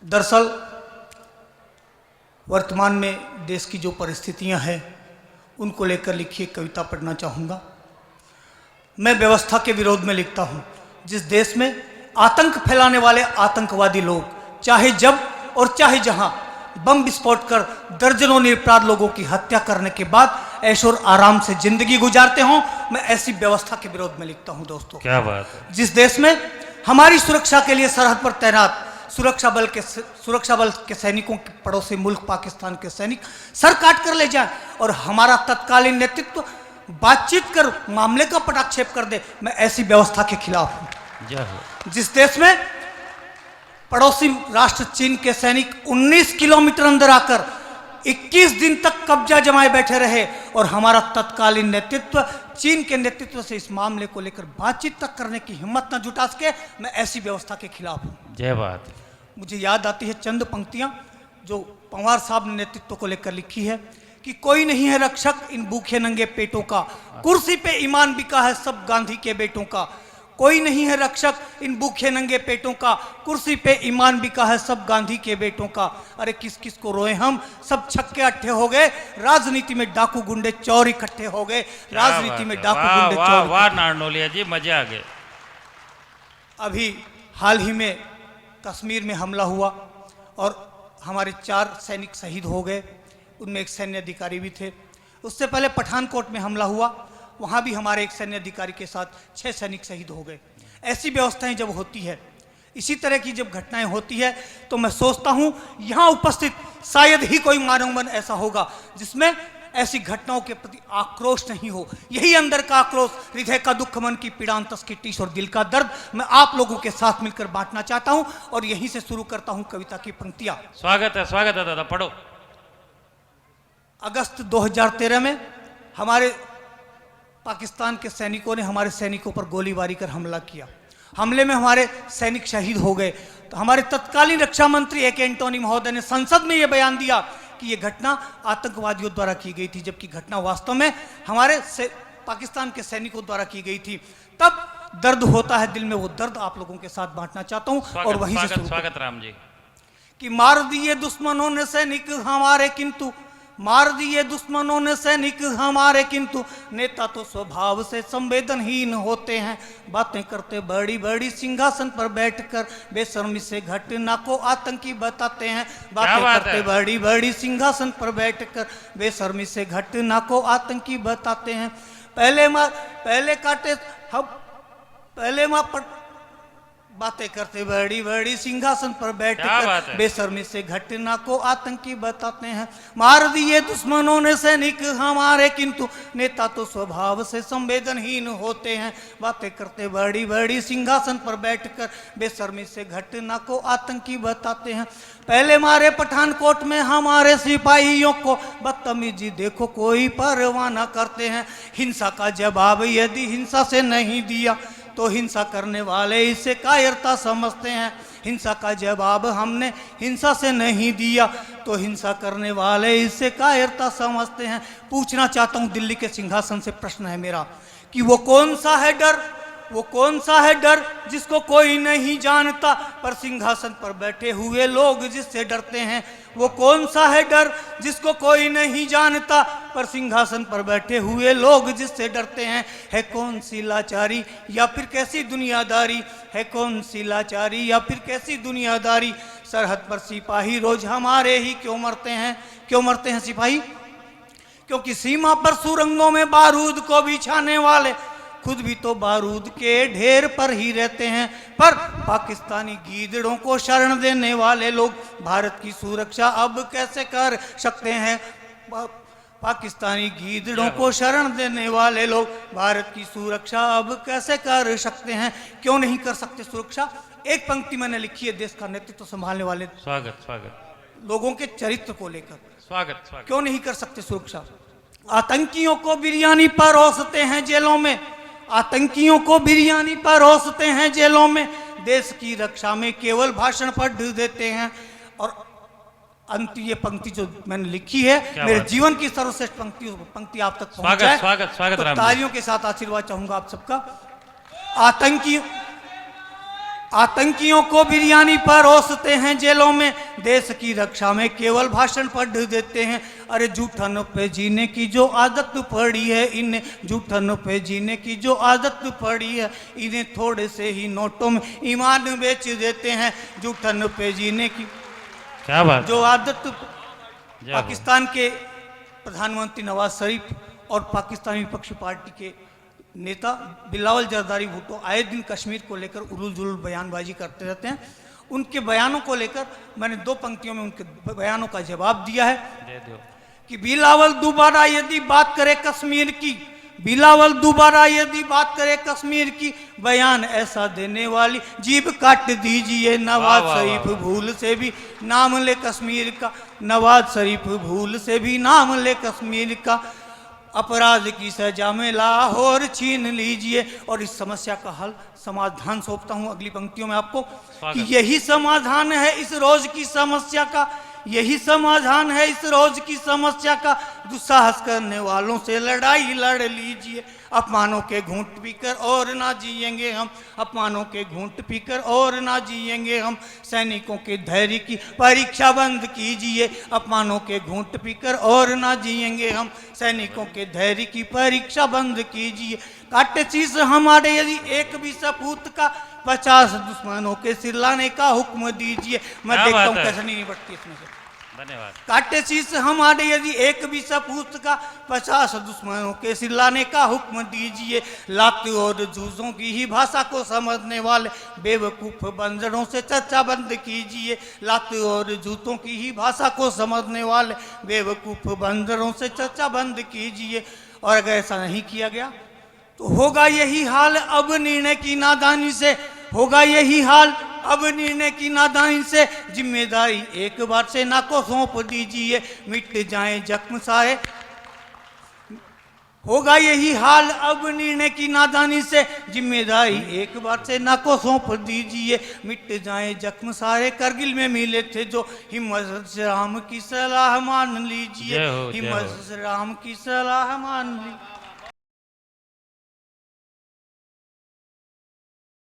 दरअसल वर्तमान में देश की जो परिस्थितियां हैं उनको लेकर लिखी एक कविता पढ़ना चाहूँगा। मैं व्यवस्था के विरोध में लिखता हूँ। जिस देश में आतंक फैलाने वाले आतंकवादी लोग चाहे जब और चाहे जहाँ बम विस्फोट कर दर्जनों निरपराध लोगों की हत्या करने के बाद ऐश और आराम से जिंदगी गुजारते हों, मैं ऐसी व्यवस्था के विरोध में लिखता हूं दोस्तों। क्या बात है। जिस देश में हमारी सुरक्षा के लिए सरहद पर तैनात सुरक्षा बल के सैनिकों के पड़ोसी मुल्क पाकिस्तान के सैनिक सर काट कर ले जाए और हमारा तत्कालीन नेतृत्व बातचीत कर मामले का पटाक्षेप कर दे, मैं ऐसी व्यवस्था के खिलाफ हूं। जिस देश में पड़ोसी राष्ट्र चीन के सैनिक 19 किलोमीटर अंदर आकर 21 दिन तक कब्जा जमाए बैठे रहे और हमारा तत्कालीन नेतृत्व चीन के नेतृत्व से इस मामले को लेकर बातचीत तक करने की हिम्मत न जुटा सके, मैं ऐसी व्यवस्था के खिलाफ हूं। जय बात। मुझे याद आती है चंद पंक्तियां जो पंवार साहब ने नेतृत्व को लेकर लिखी है कि कोई नहीं है रक्षक इन भूखे नंगे पेटों का, कुर्सी पे ईमान बिका है सब गांधी के बेटों का। कोई नहीं है रक्षक इन भूखे नंगे पेटों का, कुर्सी पे ईमान बिका है सब गांधी के बेटों का। अरे किस किस को रोए हम, सब छक्के अट्ठे हो गए, राजनीति में डाकू गुंडे चोर इकट्ठे हो गए, राजनीति में डाकू गुंडे चोर। वाह नारनौलिया जी, मजे आ गए। अभी हाल ही में कश्मीर में हमला हुआ और हमारे 4 सैनिक शहीद हो गए, उनमें एक सैन्य अधिकारी भी थे। उससे पहले पठानकोट में हमला हुआ, वहाँ भी हमारे एक सैन्य अधिकारी के साथ 6 सैनिक शहीद हो गए। ऐसी व्यवस्थाएं जब होती है, इसी तरह की जब घटनाएं होती है, तो मैं सोचता हूँ यहाँ उपस्थित शायद ही कोई मानव मन ऐसा होगा जिसमें ऐसी घटनाओं के प्रति आक्रोश नहीं हो। यही अंदर का आक्रोश, हृदय का दुख, मन की पीड़ा, अंतस की टीस और दिल का दर्द मैं आप लोगों के साथ मिलकर बांटना चाहता हूँ और यहीं से शुरू करता हूँ कविता की पंक्तियां। स्वागत है दादा, पढ़ो। अगस्त 2013 में हमारे पाकिस्तान के सैनिकों ने हमारे सैनिकों पर गोलीबारी कर हमला किया। हमले में हमारे सैनिक शहीद हो गए। तो हमारे तत्कालीन रक्षा मंत्री ए के एंटोनी महोदय ने संसद में यह बयान दिया कि यह घटना आतंकवादियों द्वारा की गई थी, जबकि घटना वास्तव में हमारे पाकिस्तान के सैनिकों द्वारा की गई थी। तब दर्द होता है दिल में, वो दर्द आप लोगों के साथ बांटना चाहता हूं और वहीं से स्वागत राम जी। कि मार दिए दुश्मनों ने सैनिक हमारे, किंतु मार दिए दुश्मनों ने सैनिक हमारे, किंतु नेता तो स्वभाव से संवेदनहीन होते हैं। बातें करते बड़ी बड़ी सिंहासन पर बैठकर बेशर्मी से घटना को आतंकी बताते हैं। बातें करते बड़ी बड़ी सिंहासन पर बैठकर बेशर्मी से घटना को आतंकी बताते हैं। पहले काटे हम बातें करते बड़ी बड़ी सिंहासन पर बैठकर बेशर्मी से घटना को आतंकी बताते हैं। मार दिए दुश्मनों ने सैनिक हमारे, किंतु नेता तो स्वभाव से संवेदनहीन होते हैं। बातें करते बड़ी बड़ी सिंहासन पर बैठकर बेशर्मी से घटना को आतंकी बताते हैं। पहले मारे पठानकोट में हमारे सिपाहियों को, बदतमीजी देखो कोई परवाह न करते हैं। हिंसा का जवाब यदि हिंसा से नहीं दिया तो हिंसा करने वाले इसे कायरता समझते हैं। हिंसा का जवाब हमने हिंसा से नहीं दिया तो हिंसा करने वाले इसे कायरता समझते हैं। पूछना चाहता हूं दिल्ली के सिंहासन से प्रश्न है मेरा कि वो कौन सा है डर जिसको कोई नहीं जानता, पर सिंहासन पर बैठे हुए लोग जिससे डरते हैं। वो कौन सा है डर जिसको कोई नहीं जानता, पर सिंहासन पर बैठे हुए लोग जिससे डरते हैं। है कौन सी लाचारी या फिर कैसी दुनियादारी, है कौन सी लाचारी या फिर कैसी दुनियादारी। सरहद पर सिपाही रोज हमारे ही क्यों मरते हैं सिपाही, क्योंकि सीमा पर सुरंगों में बारूद को बिछाने वाले खुद भी तो बारूद के ढेर पर ही रहते हैं। पर पाकिस्तानी गीदड़ों को शरण देने वाले लोग भारत की सुरक्षा अब कैसे कर सकते हैं। पाकिस्तानी गीदड़ों को शरण देने वाले लोग भारत की सुरक्षा अब कैसे कर सकते हैं। क्यों नहीं कर सकते सुरक्षा। एक पंक्ति मैंने लिखी है देश का नेतृत्व संभालने वाले स्वागत लोगों के चरित्र को लेकर। स्वागत। क्यों नहीं कर सकते सुरक्षा। आतंकियों को बिरयानी परोसते हैं जेलों में, आतंकियों को बिरयानी परोसते हैं जेलों में। देश की रक्षा में केवल भाषण पढ़ देते हैं। और अंतिम ये पंक्ति जो मैंने लिखी है, मेरे जीवन की सर्वश्रेष्ठ पंक्ति आप तक पहुंचाए। स्वागत। तो तालियों के साथ आशीर्वाद चाहूंगा आप सबका। आतंकियों को बिरयानी परोसते हैं जेलों में, देश की रक्षा में केवल भाषण पढ़ देते हैं। अरे जूठन पे जीने की जो आदत पड़ी है इन्हें, जूठन पे जीने की जो आदत पड़ी है इन्हें, थोड़े से ही नोटों में ईमान बेच देते हैं। जूठन पे जीने की क्या बात जो आदत। जय हो। पाकिस्तान के प्रधानमंत्री नवाज शरीफ और पाकिस्तानी विपक्षी पार्टी के नेता बिलावल जरदारी भुट्टो आए दिन कश्मीर को लेकर उलूल जुलूल बयानबाजी करते रहते हैं। उनके बयानों को लेकर मैंने 2 पंक्तियों में उनके बयानों का जवाब दिया है दे दो। कि बिलावल दोबारा यदि बात करे कश्मीर की, बिलावल दोबारा यदि बात करे कश्मीर की, बयान ऐसा देने वाली जीभ काट दीजिए। नवाज वाह, वाह, शरीफ वाह। भूल से भी नाम ले कश्मीर का, नवाज शरीफ भूल से भी नाम ले कश्मीर का, अपराध की सजा में लाहौर छीन लीजिए। और इस समस्या का हल समाधान सौंपता हूं अगली पंक्तियों में आपको कि यही समाधान है इस रोज की समस्या का, यही समाधान है इस रोज की समस्या का। दुस्साहस करने वालों से लड़ाई लड़ लीजिए, अपमानों के घूंट पीकर और ना जिएंगे हम, अपमानों के घूंट पीकर और ना जिएंगे हम। सैनिकों के धैर्य की परीक्षा बंद कीजिए, अपमानों के घूंट पीकर और ना जिएंगे हम, सैनिकों के धैर्य की परीक्षा बंद कीजिए। काटे शीश हमारे यदि एक भी सपूत का, 50 दुश्मनों के सिरलाने का हुक्म दीजिए। मैं क्या देखता बात हूँ है। कैसे नहीं निपटती इसमें से। धन्यवाद। काटे शीश हमारे यदि एक भी सपूत का, 50 दुश्मनों के सिरलाने का हुक्म दीजिए। लात और जूझों की ही भाषा को समझने वाले बेवकूफ बंदरों से चर्चा बंद कीजिए। लात और जूतों की ही भाषा को समझने वाले बेवकूफ बंदरों से चर्चा बंद कीजिए। और अगर ऐसा नहीं किया गया तो होगा यही हाल अब निर्णय की नादानी से, होगा यही हाल अब निर्णय की नादानी से। जिम्मेदारी एक बार सेना को सौंप दीजिए, मिट जाएं जख्म सारे। होगा यही हाल अब निर्णय की नादानी से, जिम्मेदारी एक बार सेना को सौंप दीजिए, मिट जाएं जख्म सारे। करगिल में मिले थे जो, हिम्मत से राम की सलाह मान लीजिए, जय हो, जय हो। हिम्मत से राम की सलाह मान लीजिए।